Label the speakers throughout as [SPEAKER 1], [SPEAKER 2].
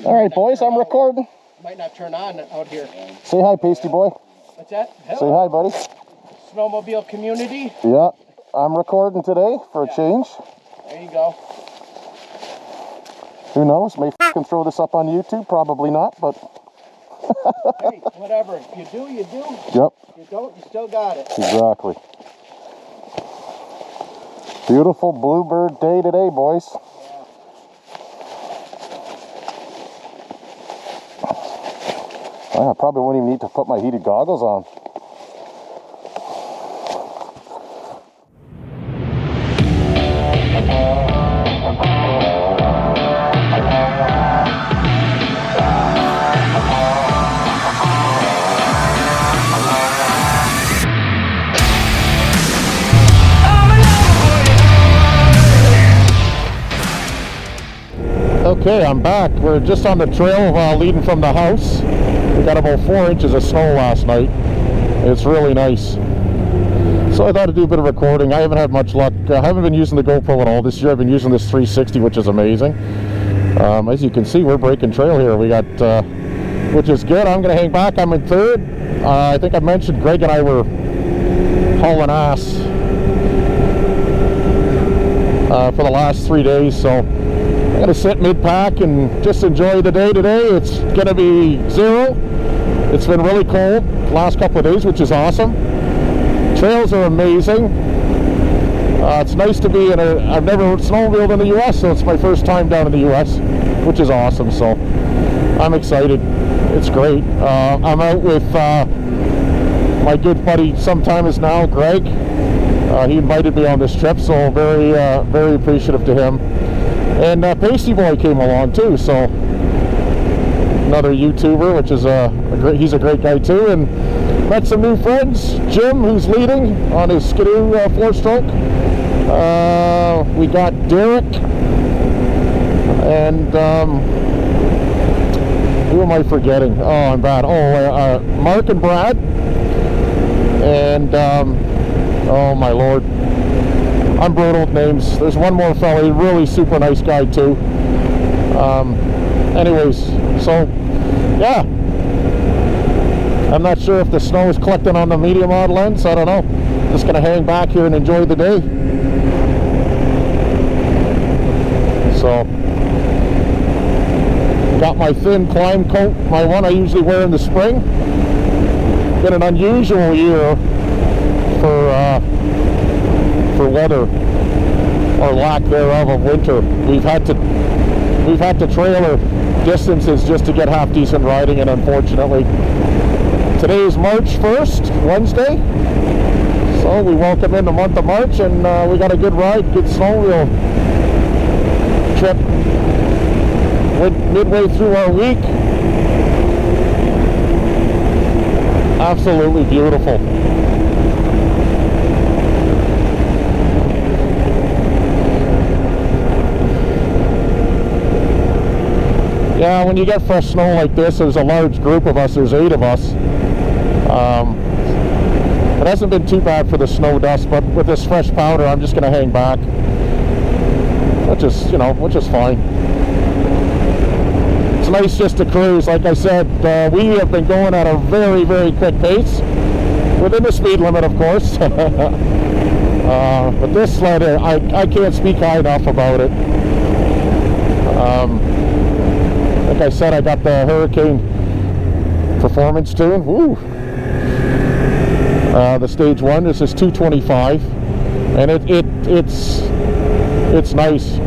[SPEAKER 1] All right, boys, I'm recording.
[SPEAKER 2] Might not turn on out here.
[SPEAKER 1] Say hi, Pasty Boy.
[SPEAKER 2] What's that? Hello.
[SPEAKER 1] Say hi, buddy.
[SPEAKER 2] Snowmobile community.
[SPEAKER 1] Yeah, I'm recording today for a change.
[SPEAKER 2] There you go.
[SPEAKER 1] Who knows? May f***ing throw this up on YouTube. Probably not, but...
[SPEAKER 2] Hey, whatever. If you do, you do.
[SPEAKER 1] Yep.
[SPEAKER 2] If you don't, you still got it.
[SPEAKER 1] Exactly. Beautiful bluebird day today, boys. I probably wouldn't even need to put my heated goggles on. Okay, I'm back. We're just on the trail leading from the house. We got about 4 inches of snow last night. It's really nice. So I thought I'd do a bit of recording. I haven't had much luck. I haven't been using the GoPro at all this year. I've been using this 360, which is amazing. As you can see, we're breaking trail here. We got, which is good. I'm going to hang back. I'm in third. I think I mentioned Greg and I were hauling ass for the last 3 days. So I'm going to sit mid-pack and just enjoy the day today. It's going to be 0. It's been really cold the last couple of days, which is awesome. Trails are amazing. It's nice to be in I've never snowmobiled in the U.S., so it's my first time down in the U.S., which is awesome. So I'm excited. It's great. I'm out with my good buddy, sometimes now, Greg. He invited me on this trip, so very, very appreciative to him. And Pasty Boy came along too, so another YouTuber, which is he's a great guy too, and met some new friends. Jim, who's leading on his Skidoo 4-stroke. We got Derek, and who am I forgetting? Oh, I'm bad. Oh, Mark and Brad, and oh my lord, I'm brutal with names. There's one more fella, really super nice guy too. Anyways, so yeah, I'm not sure if the snow is collecting on the medium mod lens. I don't know. Just gonna hang back here and enjoy the day. So got my thin climb coat, my one I usually wear in the spring. Been an unusual year for weather, or lack thereof, of winter. We've had to trailer distances just to get half decent riding, and unfortunately today is March 1st, Wednesday, so we welcome in the month of March, and we got a good ride, good snowmobile trip midway through our week. Absolutely beautiful. Yeah, when you get fresh snow like this, there's a large group of us, there's 8 of us. It hasn't been too bad for the snow dust, but with this fresh powder, I'm just going to hang back, which is fine. It's nice just to cruise. Like I said, we have been going at a very, very quick pace, within the speed limit, of course. But this sled, I can't speak high enough about it. Like I said, I got the Hurricane Performance tune. Woo! The stage 1. This is 225, and it's nice.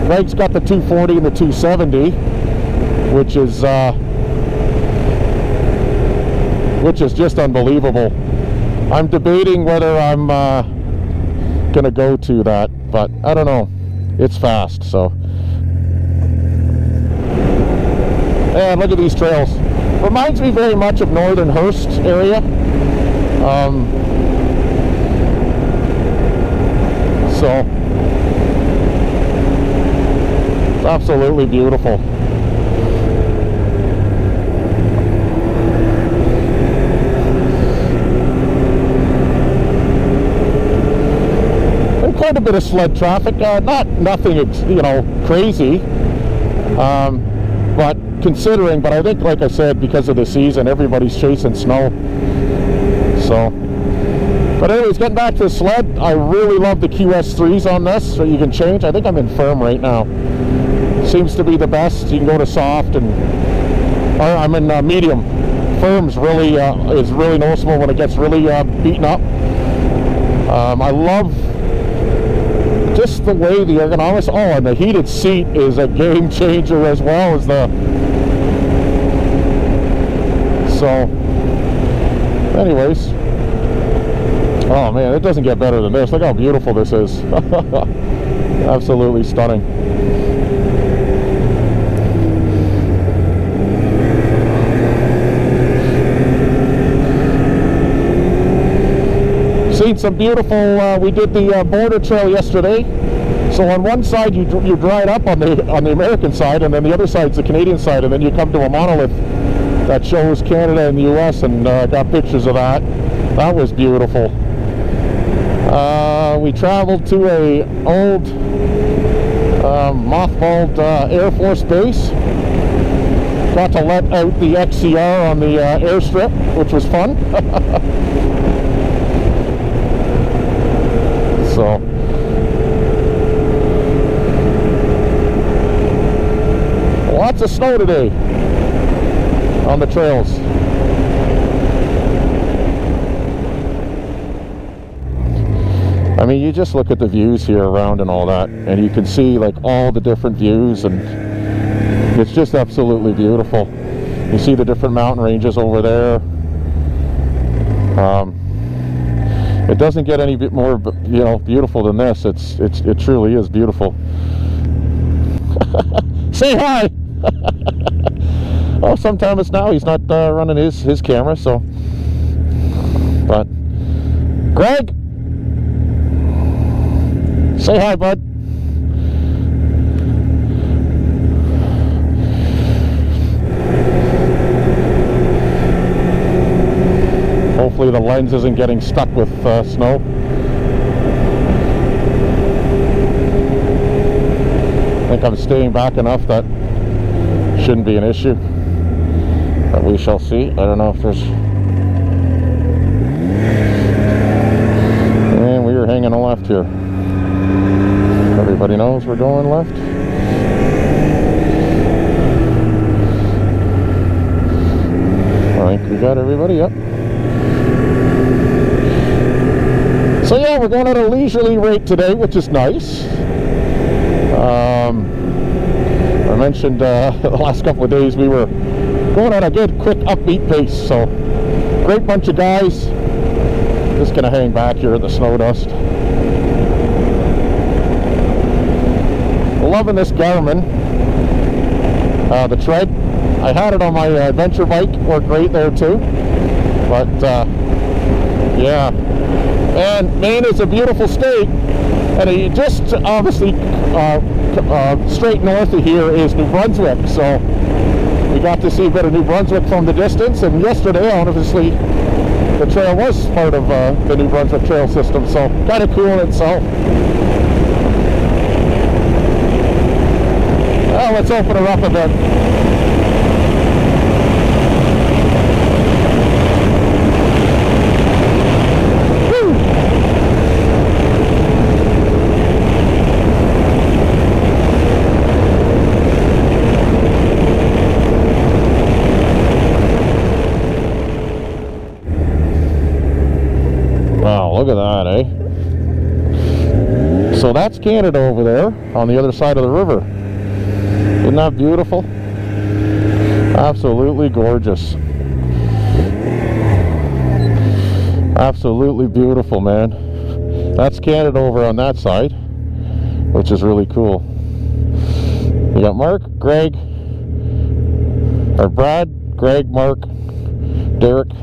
[SPEAKER 1] Greg's got the 240 and the 270, which is just unbelievable. I'm debating whether I'm gonna go to that, but I don't know. It's fast, so. And look at these trails. Reminds me very much of Northern Hearst area. So it's absolutely beautiful. And quite a bit of sled traffic. Nothing, crazy. But considering, but I think, like I said, because of the season, everybody's chasing snow. So, but anyways, getting back to the sled, I really love the QS3s on this, so you can change. I think I'm in firm right now. Seems to be the best. You can go to soft, and I'm in medium. Firm's really is really noticeable when it gets really beaten up. I love just the way the ergonomics. Oh, and the heated seat is a game changer as well as the. So, anyways, oh man, it doesn't get better than this. Look how beautiful this is. Absolutely stunning. Seen some beautiful, we did the border trail yesterday. So on one side you dry it up on the American side, and then the other side's the Canadian side, and then you come to a monolith that shows Canada and the US, and got pictures of that. That was beautiful. We traveled to a old mothballed Air Force base. Got to let out the XCR on the airstrip, which was fun. So, lots of snow today on the trails. I mean, you just look at the views here around and all that, and you can see like all the different views, and it's just absolutely beautiful. You see the different mountain ranges over there. It doesn't get any bit more, you know, beautiful than this. It truly is beautiful. Say hi. Oh, sometime it's now. He's not running his camera, so. But Greg, say hi, bud. Hopefully the lens isn't getting stuck with snow. I think I'm staying back enough that shouldn't be an issue. But we shall see. I don't know if there's... And we are hanging a left here. Everybody knows we're going left. I think we got everybody up. So yeah, we're going at a leisurely rate today, which is nice. I mentioned the last couple of days we were going at a good, quick, upbeat pace. So great bunch of guys. Just gonna hang back here in the snow dust. Loving this Garmin, the tread. I had it on my adventure bike, worked great there too. But yeah. And Maine is a beautiful state, and just obviously straight north of here is New Brunswick, so we got to see a bit of New Brunswick from the distance. And yesterday, obviously, the trail was part of the New Brunswick trail system, so kind of cool in itself. Well, let's open her up a bit. Look at that, eh? So that's Canada over there on the other side of the river. Isn't that beautiful? Absolutely gorgeous. Absolutely beautiful, man. That's Canada over on that side, which is really cool. You got Mark, Greg, or Brad, Greg, Mark, Derek,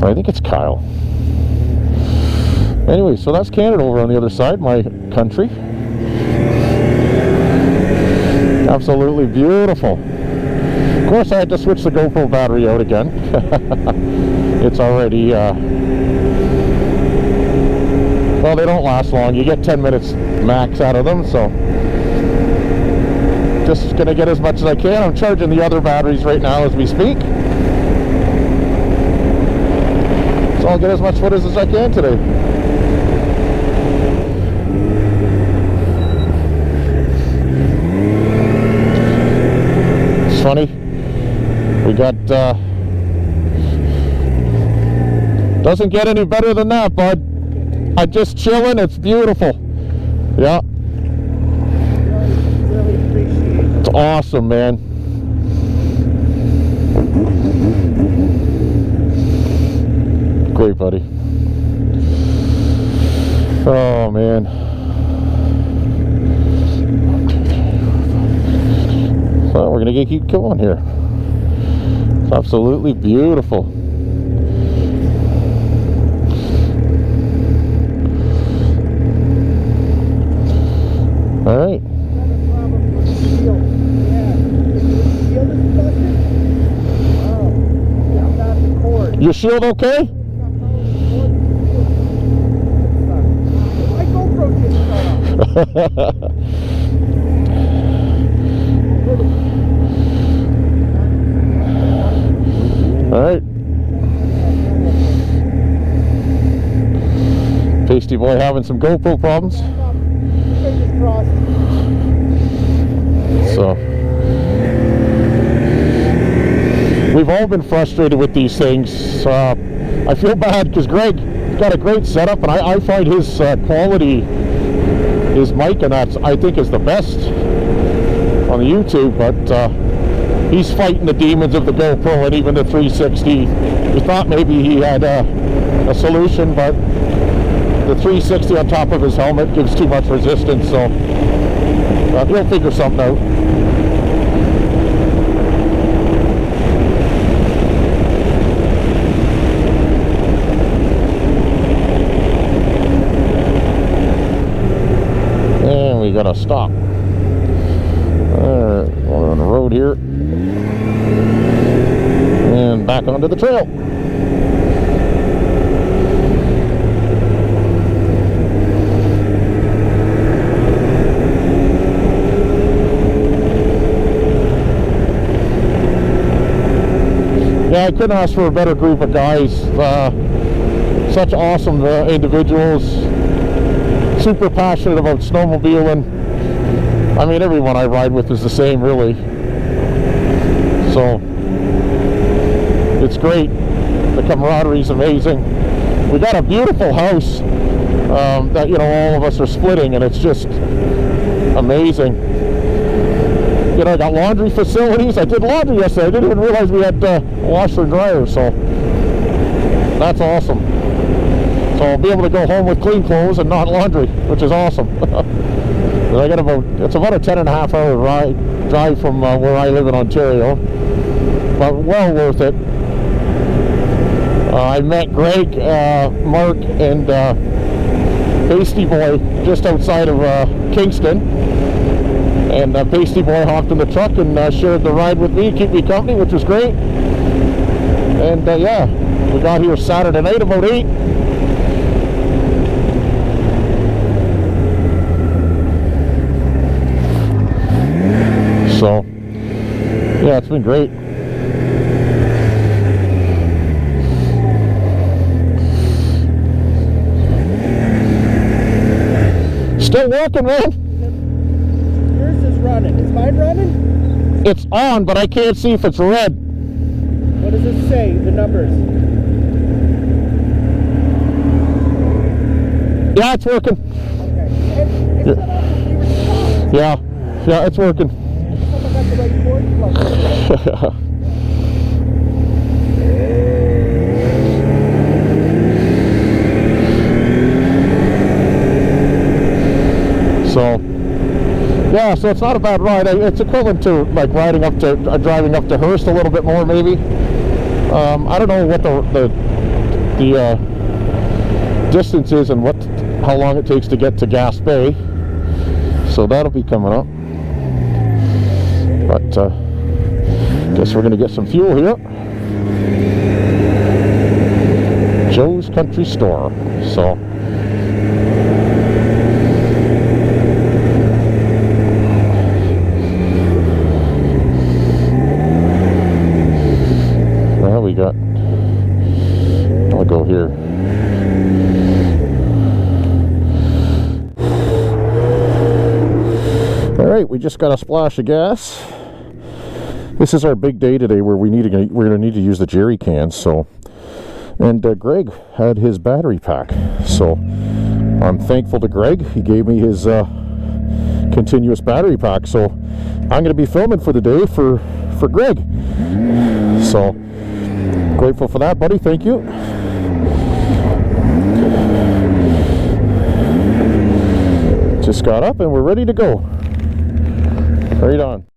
[SPEAKER 1] or I think it's Kyle. Anyway, so that's Canada over on the other side, my country. Absolutely beautiful. Of course, I had to switch the GoPro battery out again. It's already, well, they don't last long. You get 10 minutes max out of them, so. just gonna get as much as I can. I'm charging the other batteries right now as we speak. So I'll get as much footage as I can today. It's funny. We got, doesn't get any better than that, bud. I'm just chilling. It's beautiful. Yeah.
[SPEAKER 2] Really appreciate it.
[SPEAKER 1] It's awesome, man. Great, buddy. Oh, man. So we're going to keep going here. It's absolutely beautiful. All right. Your shield okay?
[SPEAKER 2] My GoPro just shut off.
[SPEAKER 1] All right. Pasty boy having some GoPro problems.
[SPEAKER 2] Fingers crossed.
[SPEAKER 1] So we've all been frustrated with these things. I feel bad because Greg got a great setup, and I find his quality, his mic, and that I think is the best on the YouTube. But he's fighting the demons of the GoPro and even the 360. We thought maybe he had a solution, but the 360 on top of his helmet gives too much resistance. So he'll figure something out. And we gotta stop. Alright, we're on the road here. And back onto the trail. Yeah, I couldn't ask for a better group of guys. Such awesome individuals. Super passionate about snowmobiling. I mean, everyone I ride with is the same, really. So it's great. The camaraderie is amazing. We got a beautiful house that, you know, all of us are splitting, and it's just amazing. You know, I got laundry facilities. I did laundry yesterday. I didn't even realize we had washer and dryer, so that's awesome. So I'll be able to go home with clean clothes and not laundry, which is awesome. I got it's about a 10.5 hour drive from where I live in Ontario, but well worth it. I met Greg, Mark, and Pasty Boy just outside of Kingston. And Pasty Boy hopped in the truck and shared the ride with me, keep me company, which was great. And yeah, we got here Saturday night about 8. So yeah, it's been great. Still working, man.
[SPEAKER 2] Yours is running. Is mine running?
[SPEAKER 1] It's on, but I can't see if it's red.
[SPEAKER 2] What does it say? The numbers?
[SPEAKER 1] Yeah, it's working.
[SPEAKER 2] Okay. It set off when you were stopped.
[SPEAKER 1] Yeah, it's working.
[SPEAKER 2] I got the right cord plug.
[SPEAKER 1] So yeah, so it's not a bad ride. It's equivalent to like driving up to Hearst a little bit more, maybe. I don't know what the distance is and how long it takes to get to Gas Bay. So that'll be coming up. But guess we're gonna get some fuel here. Joe's Country Store. So got? I'll go here. All right, we just got a splash of gas. This is our big day today where we're going to need to use the jerry cans. So, and Greg had his battery pack. So I'm thankful to Greg. He gave me his continuous battery pack. So I'm going to be filming for the day for Greg. So grateful for that, buddy. Thank you. Just got up and we're ready to go. Right on.